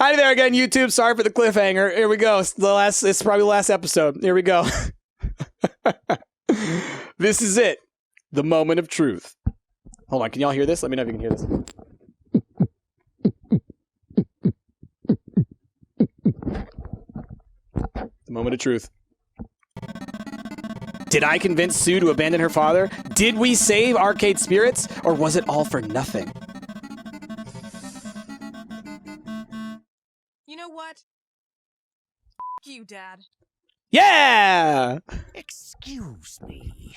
Hi there again, YouTube. Sorry for the cliffhanger. Here we go. It's probably the last episode. Here we go. This is it. The moment of truth. Hold on. Can y'all hear this? Let me know if you can hear this. The moment of truth. Did I convince Sue to abandon her father? Did we save arcade spirits? Or was it all for nothing? You know what? F you, Dad. Yeah! Excuse me.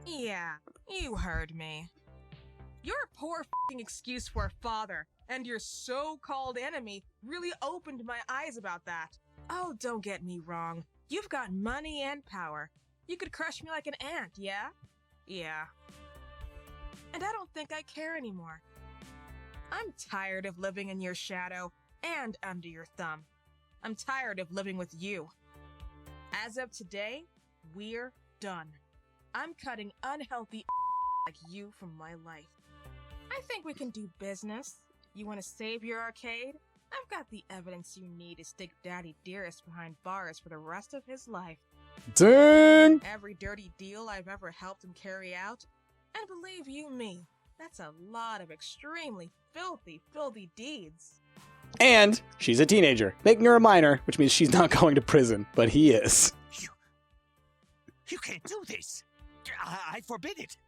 Yeah, you heard me. Your poor f***ing excuse for a father and your so-called enemy really opened my eyes about that. Oh, don't get me wrong. You've got money and power. You could crush me like an ant, yeah? Yeah. And I don't think I care anymore. I'm tired of living in your shadow and under your thumb. I'm tired of living with you. As of today, we're done. I'm cutting unhealthy like you from my life. I think we can do business. You want to save your arcade? I've got the evidence you need to stick Daddy Dearest behind bars for the rest of his life. Dang! Every dirty deal I've ever helped him carry out. And believe you me, that's a lot of extremely filthy deeds. And she's a teenager, making her a minor, which means she's not going to prison, but he is. You can't do this. I forbid it.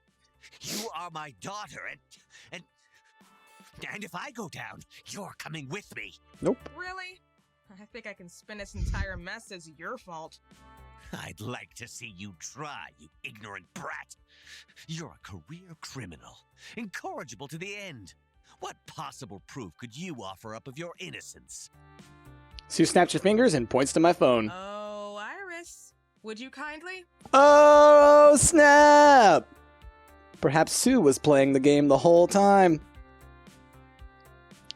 You are my daughter, and if I go down, you're coming with me. Nope. Really? I think I can spin this entire mess as your fault. I'd like to see you try, you ignorant brat. You're a career criminal, incorrigible to the end. What possible proof could you offer up of your innocence? Sue snaps her fingers and points to my phone. Oh, Iris. Would you kindly? Oh, snap! Perhaps Sue was playing the game the whole time.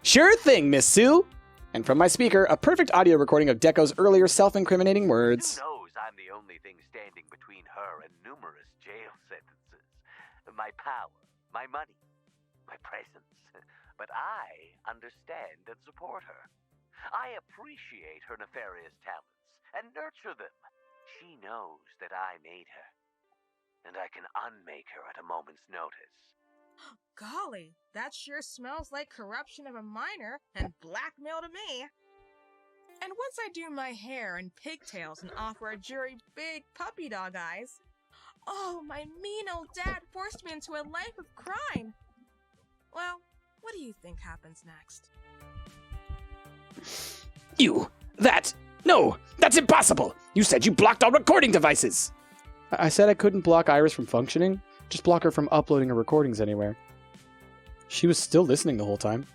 Sure thing, Miss Sue! And from my speaker, a perfect audio recording of Deco's earlier self-incriminating words. Who knows I'm the only thing standing between her and numerous jail sentences. My power, my money, my presence. But I understand and support her. I appreciate her nefarious talents and nurture them. She knows that I made her, and I can unmake her at a moment's notice. Golly, that sure smells like corruption of a minor and blackmail to me. And once I do my hair and pigtails and offer a jury big puppy dog eyes, oh, my mean old dad forced me into a life of crime. Well, what do you think happens next? No, that's impossible! You said you blocked all recording devices! I said I couldn't block Iris from functioning, just block her from uploading her recordings anywhere. She was still listening the whole time.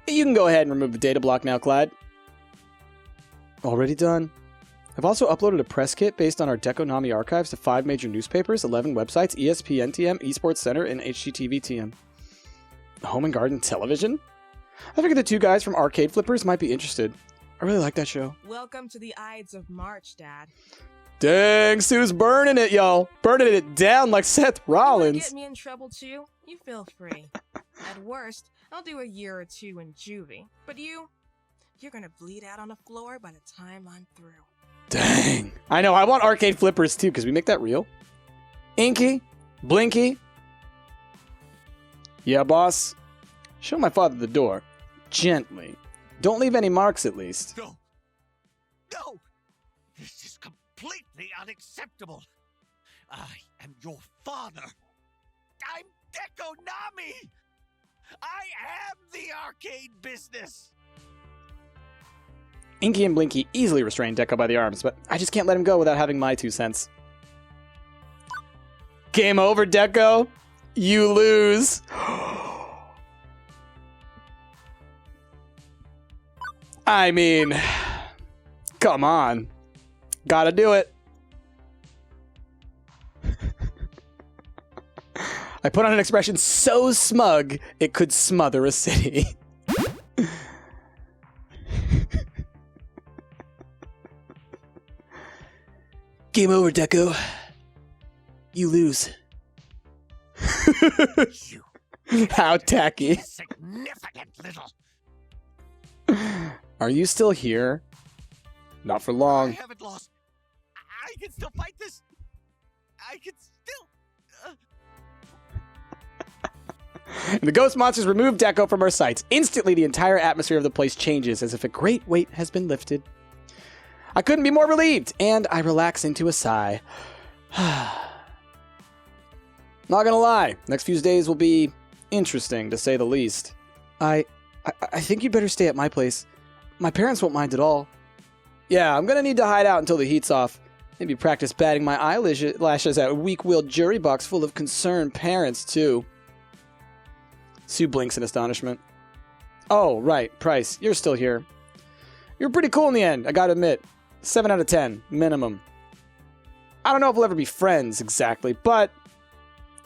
You can go ahead and remove the data block now, Clyde. Already done. I've also uploaded a press kit based on our Deco Nami archives to 5 major newspapers, 11 websites, ESPN TM, Esports Center, and HGTV TM. Home and Garden Television? I figured the two guys from Arcade Flippers might be interested. I really like that show. Welcome to the Ides of March, Dad. Dang, Sue's burning it, y'all. Burning it down like Seth Rollins. You get me in trouble too? You feel free. At worst, I'll do a year or 2 in juvie. But you're gonna bleed out on the floor by the time I'm through. Dang. I know, I want Arcade Flippers too. Can we make that real? Inky? Blinky? Yeah, boss? Show my father the door. Gently. Don't leave any marks, at least. No! This is completely unacceptable. I am your father. I'm Deco Nami. I am the arcade business. Inky and Blinky easily restrain Deco by the arms, but I just can't let him go without having my 2 cents. Game over, Deco. You lose. I mean, come on. Gotta do it. I put on an expression so smug, it could smother a city. Game over, Deco. You lose. You How tacky. significant little. Are you still here? Not for I long. haven't lost. I can still fight this. I can still. The ghost monsters remove Deco from our sights. Instantly, the entire atmosphere of the place changes as if a great weight has been lifted. I couldn't be more relieved, and I relax into a sigh. Not gonna lie, next few days will be interesting, to say the least. I think you'd better stay at my place. My parents won't mind at all. Yeah, I'm gonna need to hide out until the heat's off. Maybe practice batting my eyelashes at a weak-willed jury box full of concerned parents, too. Sue blinks in astonishment. Oh, right, Price, you're still here. You're pretty cool in the end, I gotta admit. 7 out of 10, minimum. I don't know if we'll ever be friends, exactly, but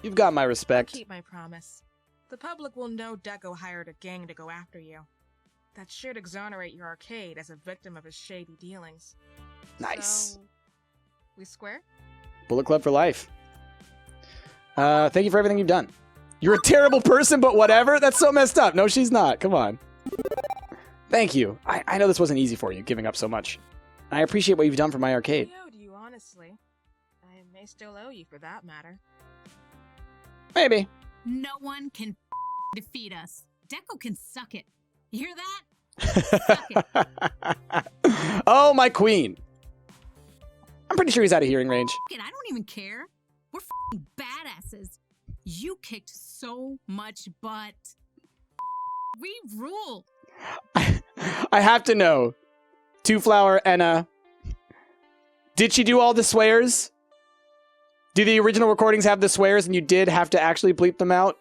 you've got my respect. I'll keep my promise. The public will know Deco hired a gang to go after you. That should exonerate your arcade as a victim of his shady dealings. Nice. So, we square? Bullet Club for life. Thank you for everything you've done. You're a terrible person, but whatever? That's so messed up. No, she's not. Come on. Thank you. I know this wasn't easy for you, giving up so much. I appreciate what you've done for my arcade. I owed you, honestly. I may still owe you for that matter. Maybe. No one can defeat us. Deco can suck it. You hear that? Suck it. Oh, my queen. I'm pretty sure he's out of hearing range. I don't even care. We're badasses. You kicked so much butt. We rule. I have to know. Two Flower and did she do all the swears? Do the original recordings have the swears and you did have to actually bleep them out?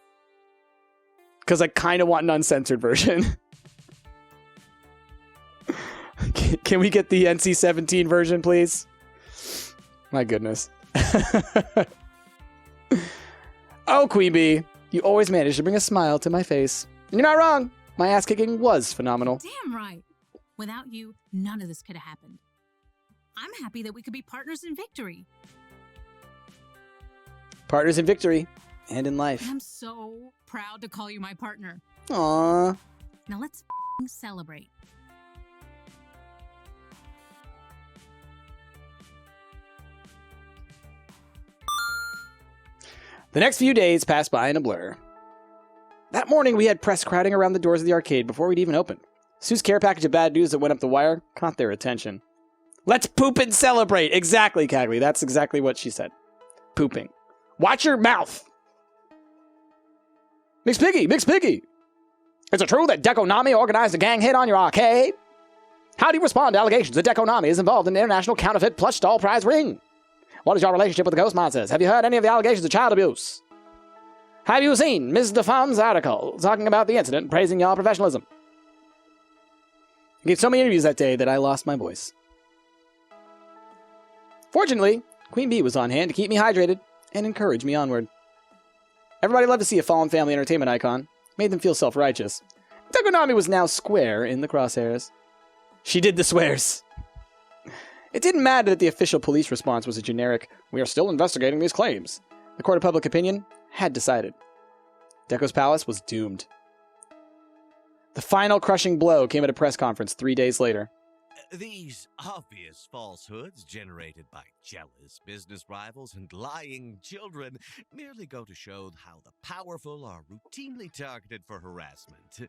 Because I kind of want an uncensored version. Can we get the NC-17 version, please? My goodness. Oh, Queen Bee, you always manage to bring a smile to my face. And you're not wrong. My ass kicking was phenomenal. Damn right. Without you, none of this could have happened. I'm happy that we could be partners in victory. Partners in victory and in life. And I'm so proud to call you my partner. Aww. Now let's celebrate. The next few days passed by in a blur. That morning, we had press crowding around the doors of the arcade before we'd even opened. Sue's care package of bad news that went up the wire caught their attention. Let's poop and celebrate! Exactly, Cagley. That's exactly what she said. Pooping. Watch your mouth! Mix Piggy! Mix Piggy! Is it true that Deco Nami organized a gang hit on your arcade? How do you respond to allegations that Deco Nami is involved in the international counterfeit plush doll prize ring? What is your relationship with the ghost monsters? Have you heard any of the allegations of child abuse? Have you seen Ms. DeFam's article talking about the incident and praising your professionalism? I gave so many interviews that day that I lost my voice. Fortunately, Queen Bee was on hand to keep me hydrated and encourage me onward. Everybody loved to see a fallen family entertainment icon. Made them feel self-righteous. Deco Nami was now square in the crosshairs. She did the swears. It didn't matter that the official police response was a generic, "We are still investigating these claims." The court of public opinion had decided. Deco's palace was doomed. The final crushing blow came at a press conference 3 days later. These obvious falsehoods generated by jealous business rivals and lying children merely go to show how the powerful are routinely targeted for harassment.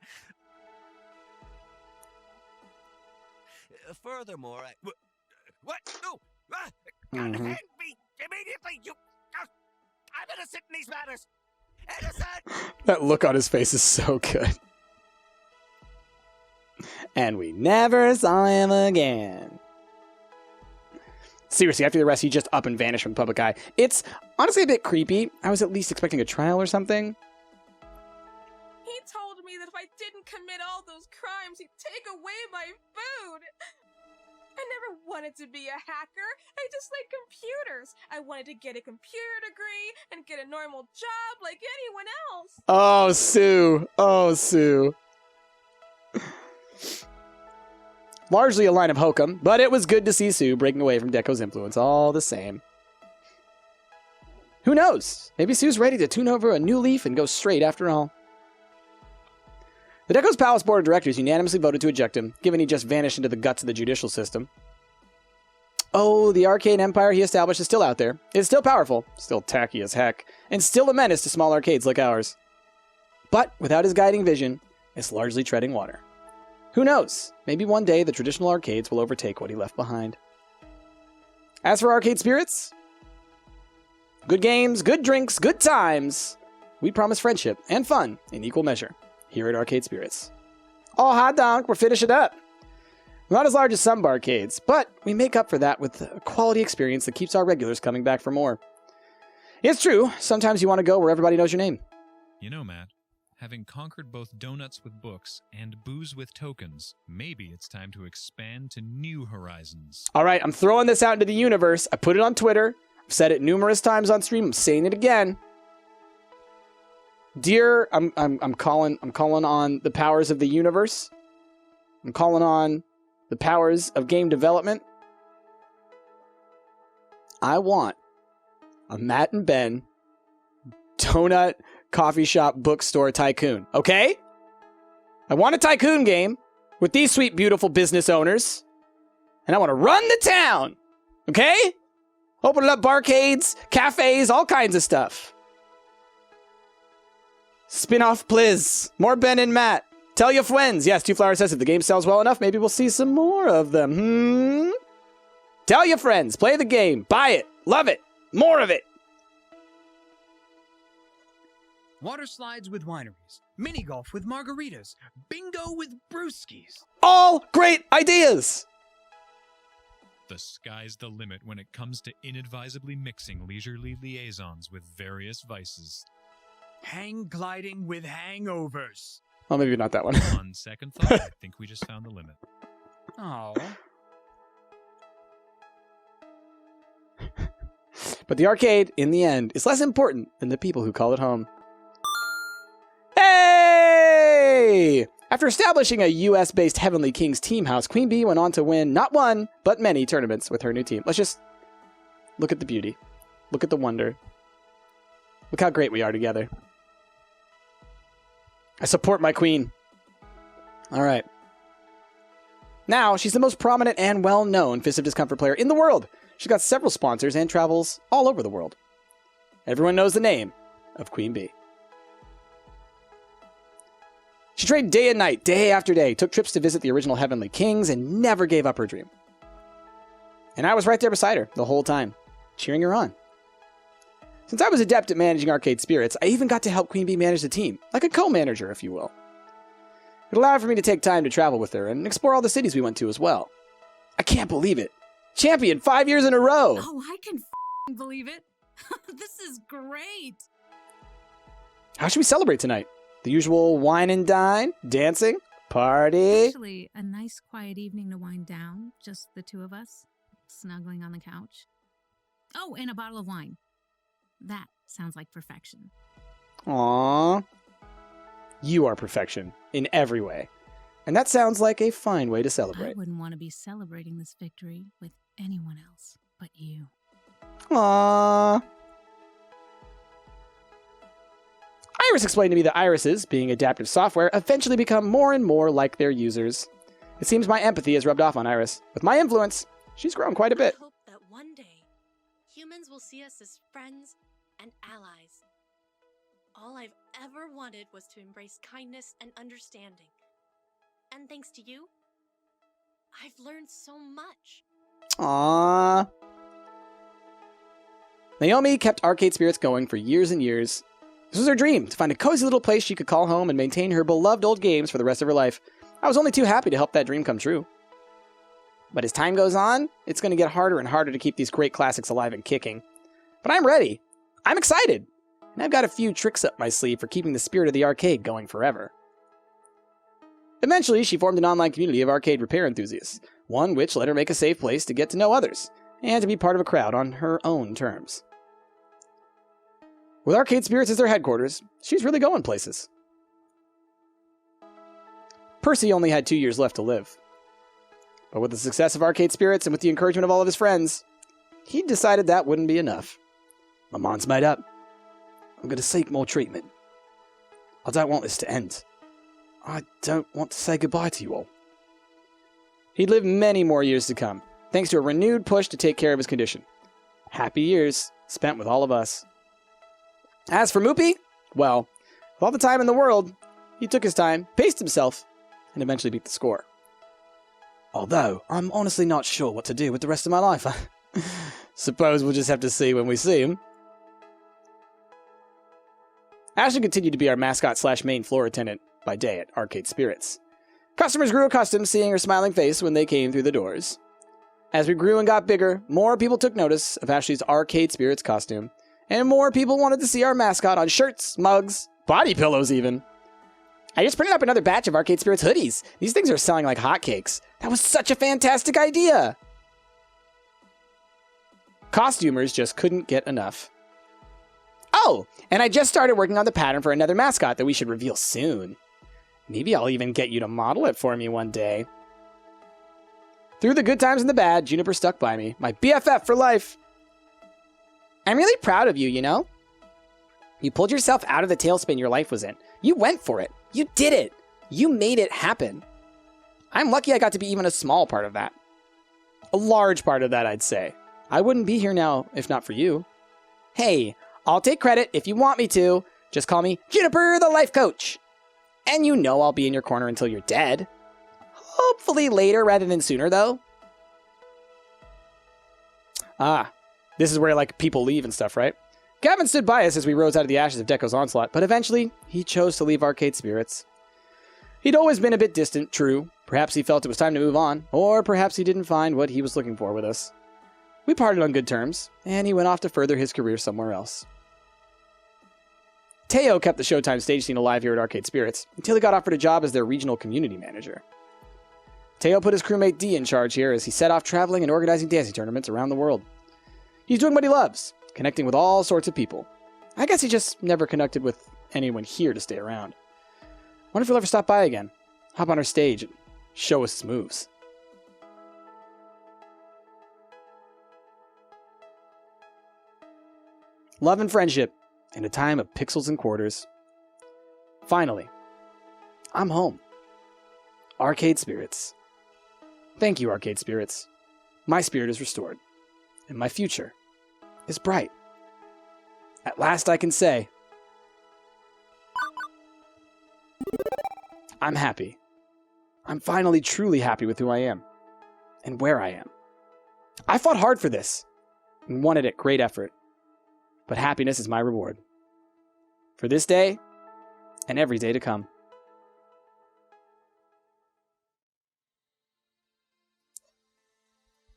Furthermore, what? No! Unhand me immediately! I'm innocent in these matters! Innocent! That look on his face is so good. And we never saw him again. Seriously, after the arrest, he just up and vanished from the public eye. It's honestly a bit creepy. I was at least expecting a trial or something. He told me that if I didn't commit all those crimes, he'd take away my food. I never wanted to be a hacker. I just like computers. I wanted to get a computer degree and get a normal job like anyone else. Oh, Sue. Oh, Sue. Largely a line of hokum, but it was good to see Sue breaking away from Deco's influence all the same. Who knows? Maybe Sue's ready to tune over a new leaf and go straight after all. The Deco's Palace Board of Directors unanimously voted to eject him, given he just vanished into the guts of the judicial system. Oh, the arcade empire he established is still out there. It's still powerful, still tacky as heck, and still a menace to small arcades like ours. But without his guiding vision, it's largely treading water. Who knows? Maybe one day the traditional arcades will overtake what he left behind. As for arcade spirits, good games, good drinks, good times. We promise friendship and fun in equal measure here at Arcade Spirits. Oh, hot donk, we're finishing up. We're not as large as some barcades, but we make up for that with a quality experience that keeps our regulars coming back for more. It's true, sometimes you want to go where everybody knows your name. You know, Matt, having conquered both donuts with books and booze with tokens, maybe it's time to expand to new horizons. All right, I'm throwing this out into the universe. I put it on Twitter. I've said it numerous times on stream. I'm saying it again. Dear, I'm calling on the powers of the universe. I'm calling on the powers of game development. I want a Matt and Ben donut coffee shop bookstore tycoon. Okay? I want a tycoon game with these sweet, beautiful business owners. And I want to run the town. Okay? Open up barcades, cafes, all kinds of stuff. Spin-off, please. More Ben and Matt. Tell your friends. Yes, Two Flower says if the game sells well enough, maybe we'll see some more of them. Tell your friends. Play the game. Buy it. Love it. More of it. Water slides with wineries. Mini golf with margaritas. Bingo with brewskis. All great ideas. The sky's the limit when it comes to inadvisably mixing leisurely liaisons with various vices. Hang gliding with hangovers. Well, maybe not that one. On second thought, I think we just found the limit. Oh. But the arcade, in the end, is less important than the people who call it home. Hey! After establishing a US-based Heavenly Kings team house, Queen Bee went on to win not one, but many tournaments with her new team. Let's just look at the beauty. Look at the wonder. Look how great we are together. I support my queen. All right. Now, she's the most prominent and well-known Fist of Discomfort player in the world. She's got several sponsors and travels all over the world. Everyone knows the name of Queen Bee. She trained day and night, day after day, took trips to visit the original Heavenly Kings, and never gave up her dream. And I was right there beside her the whole time, cheering her on. Since I was adept at managing Arcade Spirits, I even got to help Queen Bee manage the team, like a co-manager, if you will. It allowed for me to take time to travel with her and explore all the cities we went to as well. I can't believe it. Champion 5 years in a row! Oh, I can believe it. This is great. How should we celebrate tonight? The usual wine and dine, dancing, party? Actually, a nice quiet evening to wind down, just the two of us, snuggling on the couch. Oh, and a bottle of wine. That sounds like perfection. Aww. You are perfection in every way. And that sounds like a fine way to I celebrate. wouldn't want to be celebrating this victory with anyone else but you. Aww. Iris explained to me that irises, being adaptive software, eventually become more and more like their users. It seems my empathy has rubbed off on Iris. With my influence, she's grown quite a bit. I hope that one day, humans will see us as friends and allies. All I've ever wanted was to embrace kindness and understanding. And thanks to you, I've learned so much. Aww. Naomi kept Arcade Spirits going for years and years. This was her dream, to find a cozy little place she could call home and maintain her beloved old games for the rest of her life. I was only too happy to help that dream come true. But as time goes on, it's going to get harder and harder to keep these great classics alive and kicking. But I'm ready. I'm excited. And I've got a few tricks up my sleeve for keeping the spirit of the arcade going forever. Eventually, she formed an online community of arcade repair enthusiasts, one which let her make a safe place to get to know others, and to be part of a crowd on her own terms. With Arcade Spirits as their headquarters, she's really going places. Percy only had 2 years left to live. But with the success of Arcade Spirits and with the encouragement of all of his friends, he decided that wouldn't be enough. My mind's made up. I'm going to seek more treatment. I don't want this to end. I don't want to say goodbye to you all. He'd live many more years to come, thanks to a renewed push to take care of his condition. Happy years spent with all of us. As for Moopy, well, with all the time in the world, he took his time, paced himself, and eventually beat the score. Although, I'm honestly not sure what to do with the rest of my life. Suppose we'll just have to see when we see him. Ashton continued to be our mascot / main floor attendant by day at Arcade Spirits. Customers grew accustomed seeing her smiling face when they came through the doors. As we grew and got bigger, more people took notice of Ashley's Arcade Spirits costume, and more people wanted to see our mascot on shirts, mugs, body pillows even. I just printed up another batch of Arcade Spirits hoodies. These things are selling like hotcakes. That was such a fantastic idea! Costumers just couldn't get enough. Oh, and I just started working on the pattern for another mascot that we should reveal soon. Maybe I'll even get you to model it for me one day. Through the good times and the bad, Juniper stuck by me, my BFF for life. I'm really proud of you, you know? You pulled yourself out of the tailspin your life was in. You went for it. You did it. You made it happen. I'm lucky I got to be even a small part of that. A large part of that, I'd say. I wouldn't be here now if not for you. Hey, I'll take credit if you want me to. Just call me Juniper the Life Coach. And you know I'll be in your corner until you're dead. Hopefully later rather than sooner, though. Ah, this is where, like, people leave and stuff, right? Gavin stood by us as we rose out of the ashes of Deco's onslaught, but eventually, he chose to leave Arcade Spirits. He'd always been a bit distant, true. Perhaps he felt it was time to move on, or perhaps he didn't find what he was looking for with us. We parted on good terms, and he went off to further his career somewhere else. Teo kept the Showtime stage scene alive here at Arcade Spirits, until he got offered a job as their regional community manager. Teo put his crewmate D in charge here as he set off traveling and organizing dancing tournaments around the world. He's doing what he loves, connecting with all sorts of people. I guess he just never connected with anyone here to stay around. Wonder if he'll ever stop by again, hop on our stage, and show us his moves. Love and friendship, in a time of pixels and quarters. Finally, I'm home. Arcade Spirits. Thank you, Arcade Spirits. My spirit is restored, and my future is bright. At last I can say, I'm happy. I'm finally truly happy with who I am, and where I am. I fought hard for this, and won it at great effort. But happiness is my reward. For this day, and every day to come.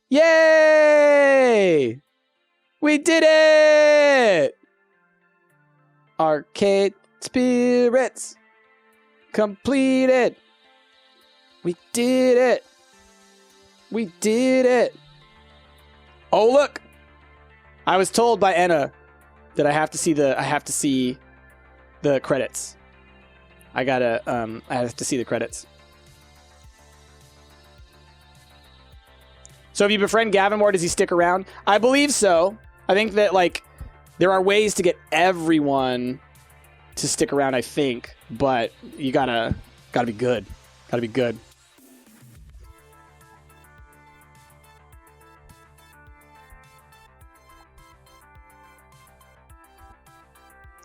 Yay! We did it! Arcade Spirits completed. We did it. We did it. Oh, look. I was told by Enna that I have to see the credits. I have to see the credits. So if you befriend Gavin more, does he stick around? I believe so. I think that, like, there are ways to get everyone to stick around, I think, but you gotta be good. Gotta be good.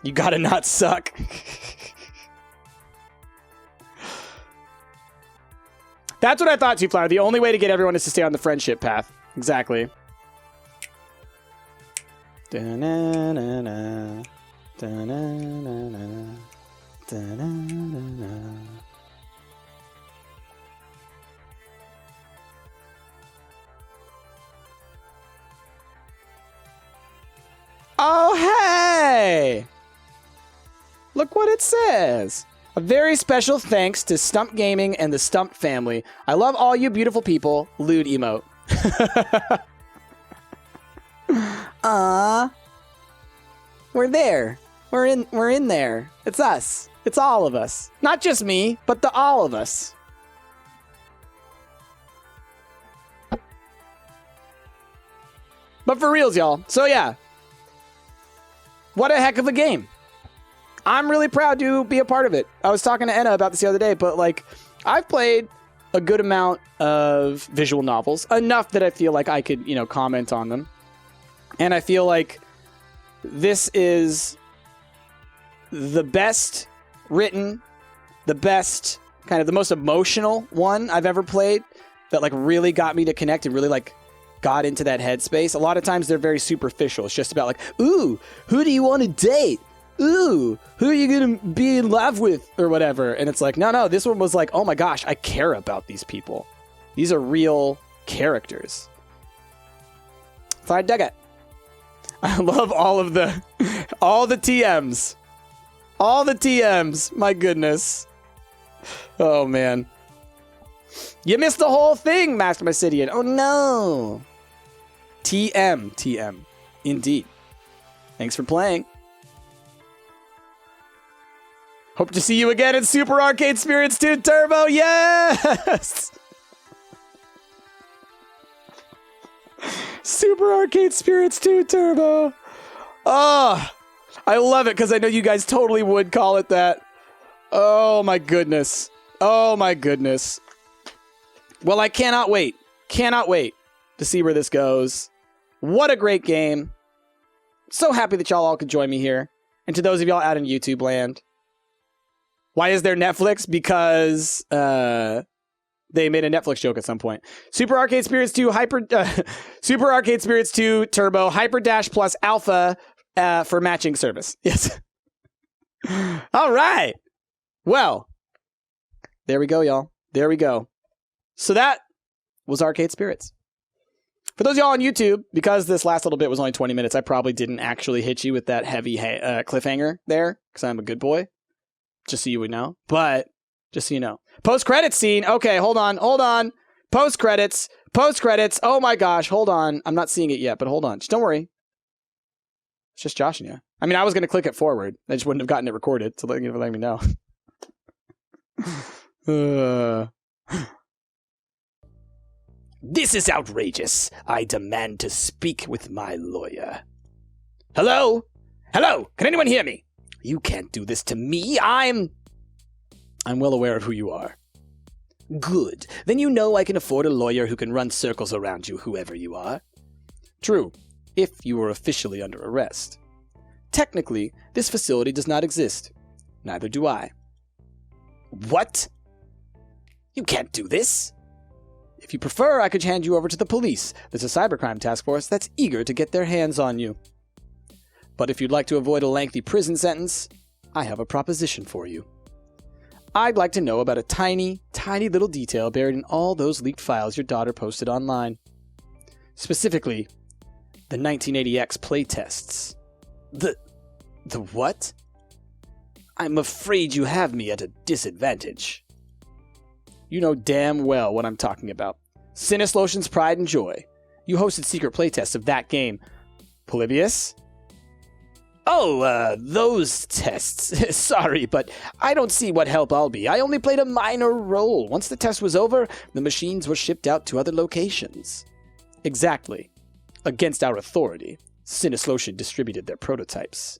You gotta not suck. That's what I thought too, Flower. The only way to get everyone is to stay on the friendship path. Exactly. Da-na-na-na. Da-na-na-na. Da-na-na-na. Oh, hey! Look what it says. A very special thanks to Stumpt Gaming and the Stumpt family. I love all you beautiful people. Lewd emote. We're there. We're in there. It's us. It's all of us. Not just me, but the all of us. But for reals, y'all. So yeah. What a heck of a game. I'm really proud to be a part of it. I was talking to Enna about this the other day, but like, I've played a good amount of visual novels, enough that I feel like I could, comment on them. And I feel like this is the best written, the best, kind of the most emotional one I've ever played that like really got me to connect and really like got into that headspace. A lot of times they're very superficial. It's just about like, ooh, who do you want to date? Ooh, who are you going to be in love with or whatever? And it's like, no, this one was like, oh my gosh, I care about these people. These are real characters. So I dug it. I love all the TMs. All the TMs. My goodness. Oh, man. You missed the whole thing, Master Mysidian. Oh, no. TM. Indeed. Thanks for playing. Hope to see you again in Super Arcade Spirits 2 Turbo. Yes! Super Arcade Spirits 2 Turbo. Oh, I love it because I know you guys totally would call it that. Oh, my goodness. Oh, my goodness. Well, I cannot wait. Cannot wait to see where this goes. What a great game. So happy that y'all all could join me here. And to those of y'all out in YouTube land. Why is there Netflix? Because they made a Netflix joke at some point. Super Arcade Spirits 2 Super Arcade Spirits 2 Turbo Hyper Dash Plus Alpha for matching service. Yes. All right. Well, there we go, y'all. There we go. So that was Arcade Spirits. For those of y'all on YouTube, because this last little bit was only 20 minutes, I probably didn't actually hit you with that heavy cliffhanger there, because I'm a good boy. Just so you would know. But, just so you know. Post-credits scene. Okay, hold on. Post-credits. Oh my gosh, hold on. I'm not seeing it yet, but hold on. Just don't worry. It's just Josh and you. I mean, I was going to click it forward. I just wouldn't have gotten it recorded, so let me know. This is outrageous. I demand to speak with my lawyer. Hello? Can anyone hear me? You can't do this to me. I'm well aware of who you are. Good. Then you know I can afford a lawyer who can run circles around you, whoever you are. True, if you were officially under arrest. Technically, this facility does not exist. Neither do I. What? You can't do this. If you prefer, I could hand you over to the police. There's a cybercrime task force that's eager to get their hands on you. But if you'd like to avoid a lengthy prison sentence, I have a proposition for you. I'd like to know about a tiny, tiny little detail buried in all those leaked files your daughter posted online. Specifically, the 1980X playtests. The what? I'm afraid you have me at a disadvantage. You know damn well what I'm talking about. Sinuslotion's Pride and Joy. You hosted secret playtests of that game. Polybius? Oh, those tests. Sorry, but I don't see what help I'll be. I only played a minor role. Once the test was over, the machines were shipped out to other locations. Exactly. Against our authority, Sinuslotion distributed their prototypes.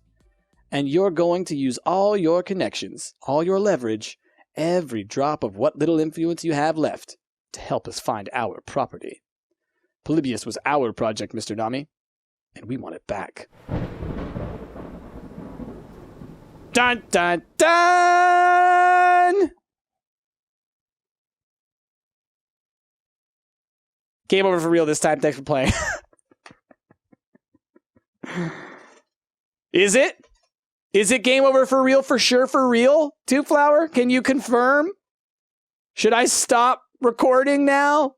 And you're going to use all your connections, all your leverage, every drop of what little influence you have left to help us find our property. Polybius was our project, Mr. Nami, and we want it back. Dun, dun, dun! Game over for real this time. Thanks for playing. Is it? Is it game over for real, for sure, for real? Two Flower, can you confirm? Should I stop recording now?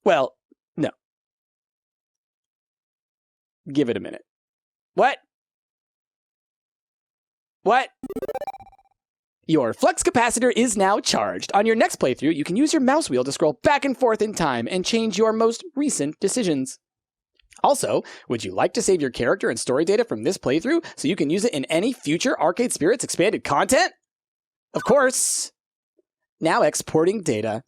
Well, no. Give it a minute. What? Your flux capacitor is now charged. On your next playthrough, you can use your mouse wheel to scroll back and forth in time and change your most recent decisions. Also, would you like to save your character and story data from this playthrough so you can use it in any future Arcade Spirits expanded content? Of course. Now exporting data.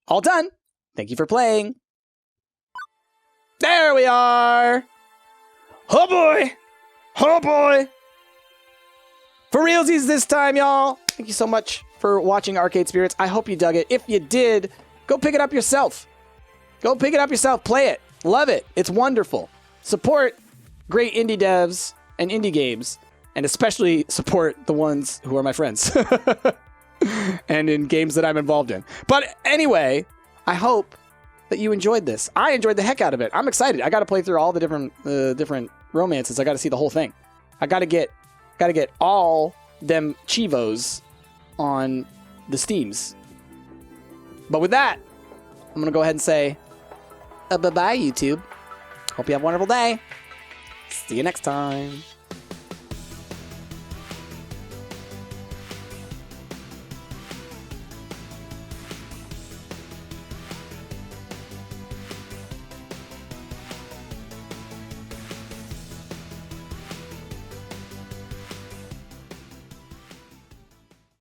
All done. Thank you for playing. There we are. Oh boy! Oh boy! For realsies this time, y'all. Thank you so much for watching Arcade Spirits. I hope you dug it. If you did, go pick it up yourself. Go pick it up yourself. Play it. Love it. It's wonderful. Support great indie devs and indie games, and especially support the ones who are my friends and in games that I'm involved in. But anyway, I hope that you enjoyed this. I enjoyed the heck out of it. I'm excited. I got to play through all the different romances. I got to see the whole thing. I got to get all them chivos on the Steams. But with that, I'm going to go ahead and say bye-bye, YouTube. Hope you have a wonderful day. See you next time.